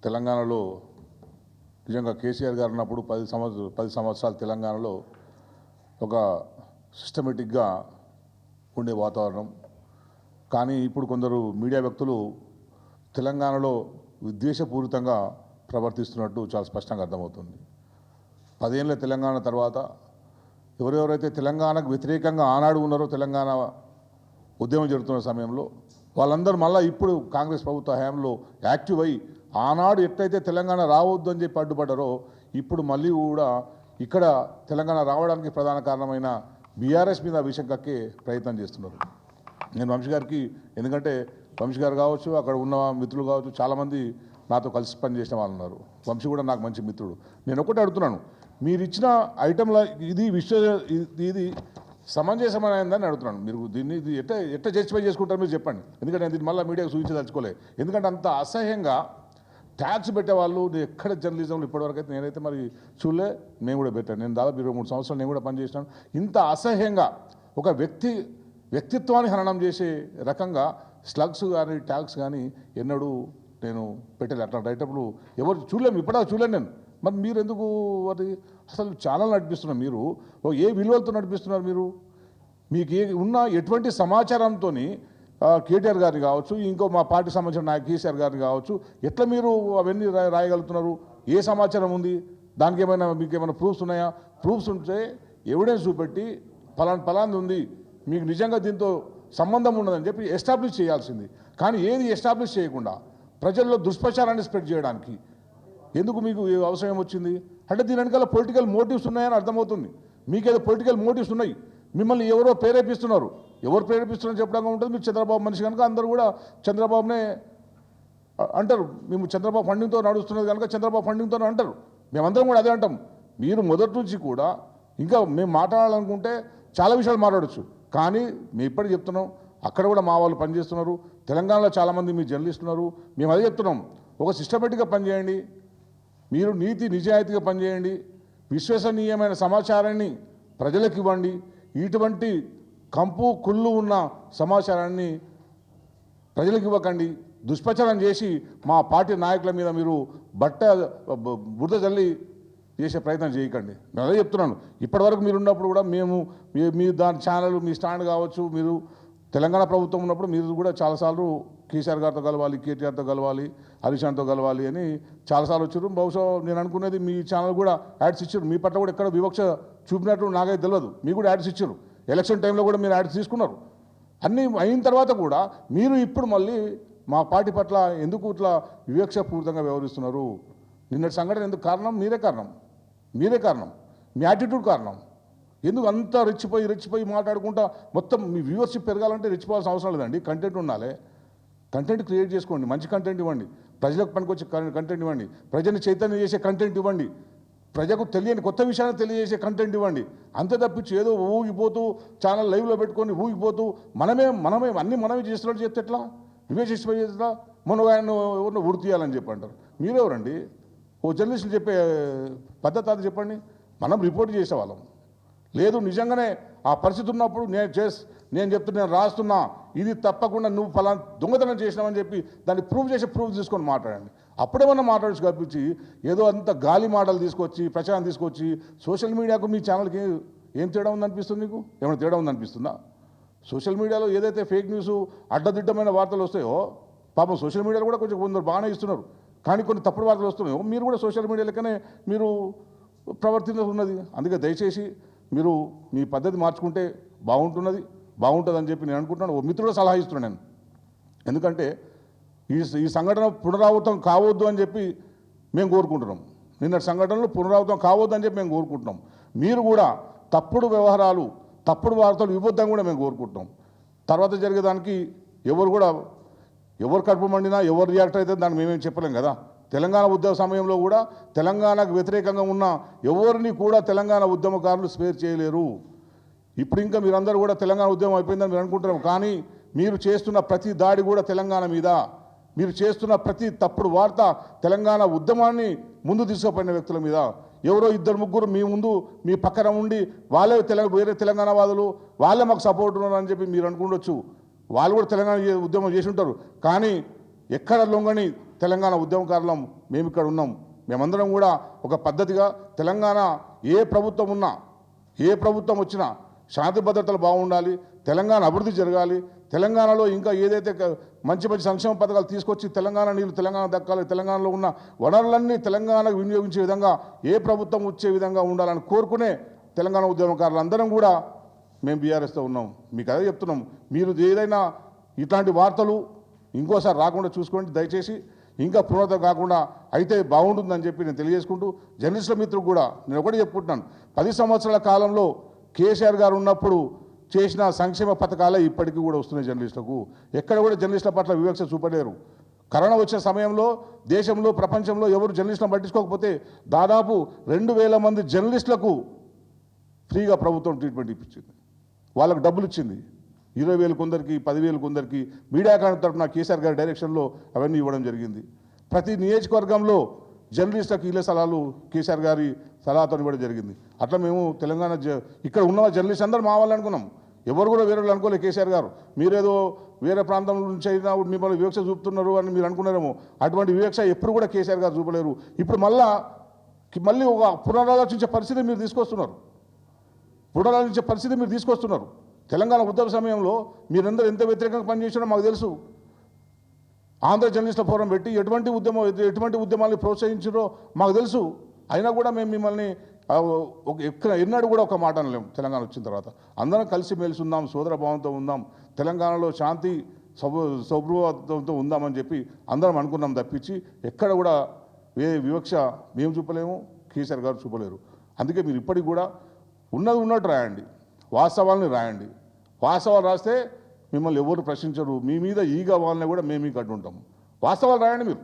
తెలంగాణలో నిజంగా కేసీఆర్ గారు ఉన్నప్పుడు 10 సంవత్సరాలు తెలంగాణలో ఒక సిస్టమేటిక్గా ఉండే వాతావరణం. కానీ ఇప్పుడు కొందరు మీడియా వ్యక్తులు తెలంగాణలో విద్వేషపూరితంగా ప్రవర్తిస్తున్నట్టు చాలా స్పష్టంగా అర్థమవుతుంది. 10 ఏళ్ళ తెలంగాణ తర్వాత ఎవరెవరైతే తెలంగాణకు వ్యతిరేకంగా ఆనాడు ఉన్నారో, తెలంగాణ ఉద్యమం జరుగుతున్న సమయంలో వాళ్ళందరూ మళ్ళీ ఇప్పుడు కాంగ్రెస్ ప్రభుత్వ హయాంలో యాక్టివ్ అయ్యి ఆనాడు ఎట్లయితే తెలంగాణ రావద్దు అని చెప్పి అడ్డుపడ్డారో ఇప్పుడు మళ్ళీ కూడా ఇక్కడ తెలంగాణ రావడానికి ప్రధాన కారణమైన బీఆర్ఎస్ మీద విషయం కక్కే ప్రయత్నం చేస్తున్నారు. నేను వంశీ గారికి, ఎందుకంటే వంశీ గారు కావచ్చు, అక్కడ ఉన్న మిత్రులు కావచ్చు, చాలామంది నాతో కలిసి పనిచేసిన వాళ్ళు ఉన్నారు. వంశీ కూడా నాకు మంచి మిత్రుడు. నేను ఒకటే అడుగుతున్నాను, మీరు ఇచ్చిన ఐటెంల ఇది సమంజసమైందని అడుగుతున్నాను. మీరు దీన్ని ఎట్లా జస్టిఫై చేసుకుంటారో మీరు చెప్పండి. ఎందుకంటే నేను దీన్ని మళ్ళీ మీడియాకు చూపించదలుచుకోలే. ఎందుకంటే అంత అసహ్యంగా ట్యాక్స్ పెట్టేవాళ్ళు ఎక్కడ జర్నలిజంలో ఇప్పటివరకు అయితే నేనైతే మరి చూడలే. నేను కూడా పెట్టాను. నేను దాదాపు 23 సంవత్సరాలు నేను కూడా పనిచేసినాను. ఇంత అసహ్యంగా ఒక వ్యక్తిత్వాన్ని హననం చేసే రకంగా స్లగ్స్ కానీ ట్యాక్స్ కానీ ఎన్నడూ నేను పెట్టలే. అట్లా రైటప్లు ఎవరు చూడలేము, ఇప్పటిదాకా చూడలేను నేను. మరి మీరు ఎందుకు అది అసలు ఛానల్ నడిపిస్తున్నారు? మీరు ఏ విలువలతో నడిపిస్తున్నారు? మీకు ఉన్న ఎటువంటి సమాచారంతో కేటీఆర్ గారిని కావచ్చు, ఇంకో మా పార్టీ సంబంధించిన నాయకు కేసీఆర్ గారిని కావచ్చు, ఎట్లా మీరు అవన్నీ రాయగలుగుతున్నారు? ఏ సమాచారం ఉంది? దానికి ఏమైనా మీకు ఏమైనా ప్రూఫ్స్ ఉన్నాయా? ప్రూఫ్స్ ఉంటే ఎవిడెన్స్ చూపెట్టి ఫలాంది ఉంది, మీకు నిజంగా దీంతో సంబంధం ఉన్నదని చెప్పి ఎస్టాబ్లిష్ చేయాల్సింది. కానీ ఏది ఎస్టాబ్లిష్ చేయకుండా ప్రజల్లో దుష్ప్రచారాన్ని స్ప్రెడ్ చేయడానికి ఎందుకు మీకు అవసరం వచ్చింది? అంటే దీని వెనకాల పొలిటికల్ మోటివ్స్ ఉన్నాయని అర్థమవుతుంది. మీకేదో పొలిటికల్ మోటివ్స్ ఉన్నాయి. మిమ్మల్ని ఎవరో ప్రేరేపిస్తున్నారు. ఎవరు ప్రేరేపిస్తున్నారని చెప్పడానికి ఉంటుంది. మీరు చంద్రబాబు మనిషి కనుక అందరూ కూడా చంద్రబాబునే అంటారు. మేము చంద్రబాబు ఫండింగ్తో నడుస్తున్నది కనుక చంద్రబాబు ఫండింగ్తో అంటారు. మేమందరం కూడా అదే అంటాం. మీరు మొదటి నుంచి కూడా ఇంకా మేము మాట్లాడాలనుకుంటే చాలా విషయాలు మాట్లాడచ్చు. కానీ మేము ఇప్పటికి చెప్తున్నాం, అక్కడ కూడా మా వాళ్ళు పనిచేస్తున్నారు. తెలంగాణలో చాలామంది మీ జర్నలిస్టులు ఉన్నారు. మేము అదే చెప్తున్నాం, ఒక సిస్టమేటిక్గా పనిచేయండి, మీరు నీతి నిజాయితీగా పనిచేయండి, విశ్వసనీయమైన సమాచారాన్ని ప్రజలకు ఇవ్వండి. ఇటువంటి కంపు కుళ్ళు ఉన్న సమాచారాన్ని ప్రజలకు ఇవ్వకండి. దుష్ప్రచారం చేసి మా పార్టీ నాయకుల మీద మీరు బురద జల్లి చేసే ప్రయత్నం చేయకండి. నేను అదే చెప్తున్నాను. ఇప్పటివరకు మీరు ఉన్నప్పుడు కూడా మేము మీ దాని ఛానల్, మీ స్టాండ్ కావచ్చు, మీరు తెలంగాణ ప్రభుత్వం ఉన్నప్పుడు మీరు కూడా చాలాసార్లు కేసీఆర్ గారితో కలవాలి, కేటీఆర్తో కలవాలి, హరీషాన్తో కలవాలి అని చాలాసార్లు వచ్చారు. బహుశా నేను అనుకునేది మీ ఛానల్ కూడా యాడ్స్ ఇచ్చారు. మీ పట్ల కూడా ఎక్కడ వివక్ష చూపినట్టు నాకైతే తెలియదు. మీకు కూడా యాడ్స్ ఇచ్చారు. ఎలక్షన్ టైంలో కూడా మీరు యాడ్స్ తీసుకున్నారు. అన్నీ అయిన తర్వాత కూడా మీరు ఇప్పుడు మళ్ళీ మా పార్టీ పట్ల ఎందుకు ఇట్లా వివక్షపూరితంగా వ్యవహరిస్తున్నారు? నిన్నటి సంఘటన ఎందుకు కారణం? మీరే కారణం. మీ యాటిట్యూడ్ కారణం. ఎందుకు అంతా రెచ్చిపోయి మాట్లాడుకుంటా మొత్తం మీ వ్యూవర్షిప్ పెరగాలంటే రెచ్చిపోవాల్సిన అవసరం లేదండి. కంటెంట్ ఉండాలి. కంటెంట్ క్రియేట్ చేసుకోండి. మంచి కంటెంట్ ఇవ్వండి. ప్రజలకు పనికొచ్చే కంటెంట్ ఇవ్వండి. ప్రజల్ని చైతన్యం చేసే కంటెంట్ ఇవ్వండి. ప్రజలకు తెలియని కొత్త విషయాన్ని తెలియజేసే కంటెంట్ ఇవ్వండి. అంతే తప్పించి ఏదో ఊగిపోతూ ఛానల్ లైవ్లో పెట్టుకొని ఊగిపోతూ మనమే మనమే చేస్తున్నట్టు చెప్తే ఎట్లా? నువ్వే చేసిపోయి చేస్తా మొన్న ఆయన ఎవరినో ఉరి తీయాలని చెప్పి అంటారు. మీరెవరండి? ఓ జర్నలిస్టులు చెప్పే పద్ధతి అది చెప్పండి. మనం రిపోర్ట్ చేసేవాళ్ళం. లేదు నిజంగానే ఆ పరిస్థితి ఉన్నప్పుడు నేను చెప్తున్నా, నేను రాస్తున్నా, ఇది తప్పకుండా నువ్వు ఫలానా దొంగతనం చేసినావని చెప్పి దాన్ని ప్రూఫ్ తీసుకొని మాట్లాడండి. అప్పుడేమన్నా మాట్లాడచ్చు కల్పించి ఏదో అంత గాలి మాటలు తీసుకొచ్చి ప్రచారం తీసుకొచ్చి సోషల్ మీడియాకు మీ ఛానల్కి ఏం తేడా ఉందనిపిస్తుంది? మీకు ఏమైనా తేడా ఉందనిపిస్తుందా? సోషల్ మీడియాలో ఏదైతే ఫేక్ న్యూస్ అడ్డదిడ్డమైన వార్తలు వస్తాయో, పాపం సోషల్ మీడియాలో కూడా కొంచెం కొందరు బాగానే ఇస్తున్నారు. కానీ కొన్ని తప్పుడు వార్తలు వస్తున్నాయో మీరు కూడా సోషల్ మీడియా లెక్కనే మీరు ప్రవర్తిస్తున్నది. అందుకే దయచేసి మీరు మీ పద్ధతి మార్చుకుంటే బాగుంటుందని చెప్పి నేను అనుకుంటున్నాను. ఓ మిత్రుడు సలహా ఇస్తున్నాను నేను. ఎందుకంటే ఈ సంఘటన పునరావృతం కావద్దు అని చెప్పి మేము కోరుకుంటున్నాం. నిన్నటి సంఘటనలు పునరావృతం కావద్దు అని చెప్పి మేము కోరుకుంటున్నాం. మీరు కూడా తప్పుడు వ్యవహారాలు, తప్పుడు వార్తలు ఇవ్వద్దని కూడా మేము కోరుకుంటున్నాం. తర్వాత జరిగేదానికి ఎవరు కడుపు మండినా, ఎవరు రియాక్ట్ అయితే దాన్ని మేమేం చెప్పలేం కదా. తెలంగాణ ఉద్యమ సమయంలో కూడా తెలంగాణకు వ్యతిరేకంగా ఉన్న ఎవరిని కూడా తెలంగాణ ఉద్యమకారులు స్పేర్ చేయలేరు. ఇప్పుడు ఇంకా మీరందరూ కూడా తెలంగాణ ఉద్యమం అయిపోయిందని మీరు అనుకుంటున్నాం. కానీ మీరు చేస్తున్న ప్రతి దాడి కూడా తెలంగాణ మీద, మీరు చేస్తున్న ప్రతి తప్పుడు వార్త తెలంగాణ ఉద్యమాన్ని ముందు తీసుకుపోయిన వ్యక్తుల మీద. ఎవరో 2-3 మీ ముందు మీ పక్కన ఉండి వాళ్ళే వేరే తెలంగాణ వాదులు, వాళ్ళే మాకు సపోర్ట్ ఉన్నారు అని చెప్పి మీరు అనుకుండొచ్చు. వాళ్ళు కూడా తెలంగాణ ఉద్యమం చేసి ఉంటారు. కానీ ఎక్కడ లొంగని తెలంగాణ ఉద్యమకారులం మేము ఇక్కడ ఉన్నాం. మేమందరం కూడా ఒక పద్ధతిగా తెలంగాణ ఏ ప్రభుత్వం ఉన్నా ఏ ప్రభుత్వం వచ్చినా శాంతి భద్రతలు బాగుండాలి, తెలంగాణ అభివృద్ధి జరగాలి, తెలంగాణలో ఇంకా ఏదైతే మంచి మంచి సంక్షేమ పథకాలు తీసుకొచ్చి తెలంగాణ నీళ్ళు తెలంగాణ దక్కాలి, తెలంగాణలో ఉన్న వనరులన్నీ తెలంగాణకు వినియోగించే విధంగా ఏ ప్రభుత్వం వచ్చే విధంగా ఉండాలని కోరుకునే తెలంగాణ ఉద్యమకారులు అందరం కూడా మేము బీఆర్ఎస్తో ఉన్నాం. మీకు అదే చెప్తున్నాం, మీరు ఏదైనా ఇట్లాంటి వార్తలు ఇంకోసారి రాకుండా చూసుకోండి దయచేసి. ఇంకా పునరుద్ధరణ కాకుండా అయితే బాగుంటుందని చెప్పి నేను తెలియజేసుకుంటూ, జర్నలిస్టుల మిత్రులకు కూడా నేను ఒకటి చెప్పుకుంటున్నాను, 10 సంవత్సరాల కాలంలో కేసీఆర్ గారు ఉన్నప్పుడు చేసిన సంక్షేమ పథకాలే ఇప్పటికీ కూడా వస్తున్నాయి జర్నలిస్టులకు. ఎక్కడ కూడా జర్నలిస్టుల పట్ల వివక్ష చూపలేరు. కరోనా వచ్చిన సమయంలో దేశంలో ప్రపంచంలో ఎవరు జర్నలిస్టులను పట్టించుకోకపోతే దాదాపు 2000 మంది జర్నలిస్టులకు ఫ్రీగా ప్రభుత్వం ట్రీట్మెంట్ ఇప్పించింది, వాళ్ళకు డబ్బులు ఇచ్చింది. 20,000 కొందరికి, 10,000 కొందరికి మీడియా కాని తరఫున కేసీఆర్ గారి డైరెక్షన్లో అవన్నీ ఇవ్వడం జరిగింది. ప్రతి నియోజకవర్గంలో జర్నలిస్టులకు ఇళ్ళ స్థలాలు కేసీఆర్ గారి సలహాతో ఇవ్వడం జరిగింది. అట్లా మేము తెలంగాణ ఇక్కడ ఉన్న జర్నలిస్ట్ అందరూ మా వాళ్ళు అనుకున్నాం, ఎవరు కూడా వేరే వాళ్ళు అనుకోలేదు. కేసీఆర్ గారు మీరేదో వేరే ప్రాంతం నుంచి అయినా మిమ్మల్ని వివక్ష చూపుతున్నారు అని మీరు అనుకున్నారేమో, అటువంటి వివక్ష ఎప్పుడు కూడా కేసీఆర్ గారు చూపలేరు. ఇప్పుడు మళ్ళీ ఒక పునరాలోచించే పరిస్థితి మీరు తీసుకొస్తున్నారు. తెలంగాణ ఉద్యమ సమయంలో మీరందరూ ఎంత వ్యతిరేకంగా పనిచేసినారో మాకు తెలుసు. ఆంధ్ర జర్నలిస్టుల ఫోరం పెట్టి ఎటువంటి ఉద్యమాన్ని ప్రోత్సహించారో మాకు తెలుసు. అయినా కూడా మేము మిమ్మల్ని ఎన్నడూ కూడా ఒక మాట అనలేము. తెలంగాణ వచ్చిన తర్వాత అందరం కలిసిమెలిసి ఉందాం, సోదర భావంతో ఉందాం, తెలంగాణలో శాంతి సౌభ్రవంతో ఉందామని చెప్పి అందరం అనుకున్నాం తప్పించి ఎక్కడ కూడా వివక్ష మేము చూపలేము, కేసీఆర్ గారు చూపలేరు. అందుకే మీరు ఇప్పటికి కూడా ఉన్నది ఉన్నట్టు రాయండి, వాస్తవాలని రాయండి. వాస్తవాలు రాస్తే మిమ్మల్ని ఎవరు ప్రశ్నించరు. మీ మీద ఈగ వాళ్ళని కూడా మేము మీకు అడ్డుంటాము. వాస్తవాలు రాయండి.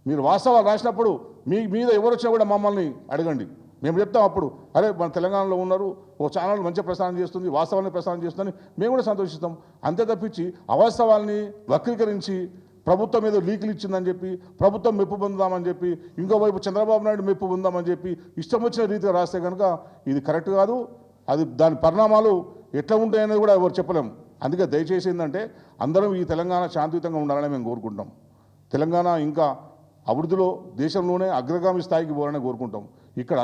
మీరు వాస్తవాలు రాసినప్పుడు మీ మీద ఎవరు వచ్చినా కూడా మమ్మల్ని అడగండి, మేము చెప్తాం. అప్పుడు అరే మన తెలంగాణలో ఉన్నారు, ఓ ఛానల్ మంచిగా ప్రసారం చేస్తుంది, వాస్తవాన్ని ప్రసారం చేస్తుందని మేము కూడా సంతోషిస్తాం. అంతే తప్పించి అవాస్తవాల్ని వక్రీకరించి ప్రభుత్వం మీద లీకులు ఇచ్చిందని చెప్పి, ప్రభుత్వం మెప్పు పొందామని చెప్పి, ఇంకోవైపు చంద్రబాబు నాయుడు మెప్పు పొందామని చెప్పి ఇష్టం వచ్చిన రీతిగా రాస్తే కనుక ఇది కరెక్ట్ కాదు. అది దాని పరిణామాలు ఎట్లా ఉంటాయనేది కూడా ఎవరు చెప్పలేము. అందుకే దయచేసి ఏంటంటే అందరం ఈ తెలంగాణ శాంతియుతంగా ఉండాలని మేము కోరుకుంటాం. తెలంగాణ ఇంకా అభివృద్ధిలో దేశంలోనే అగ్రగామి స్థాయికి పోవాలని కోరుకుంటాం. ఇక్కడ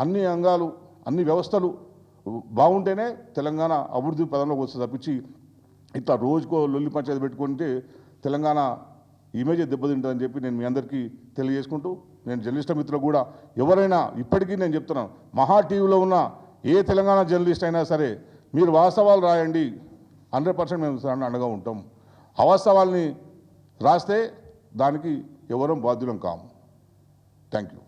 అన్ని అంగాలు, అన్ని వ్యవస్థలు బాగుంటేనే తెలంగాణ అభివృద్ధి పదంలోకి వస్తుంది తప్పించి ఇట్లా రోజుకో లొల్లి పంచాయతీ పెట్టుకుంటే తెలంగాణ ఇమేజ్ దెబ్బతింటుందని చెప్పి నేను మీ అందరికీ తెలియజేసుకుంటూ, నేను జర్నలిస్టుల మిత్రులు కూడా ఎవరైనా ఇప్పటికీ నేను చెప్తున్నాను, మహా టీవీలో ఉన్న ఏ తెలంగాణ జర్నలిస్ట్ అయినా సరే మీరు వాస్తవాలు రాయండి, 100% మేము అండగా ఉంటాం. అవాస్తవాల్ని రాస్తే దానికి ఎవరూ బాధ్యులం కాము. Thank you.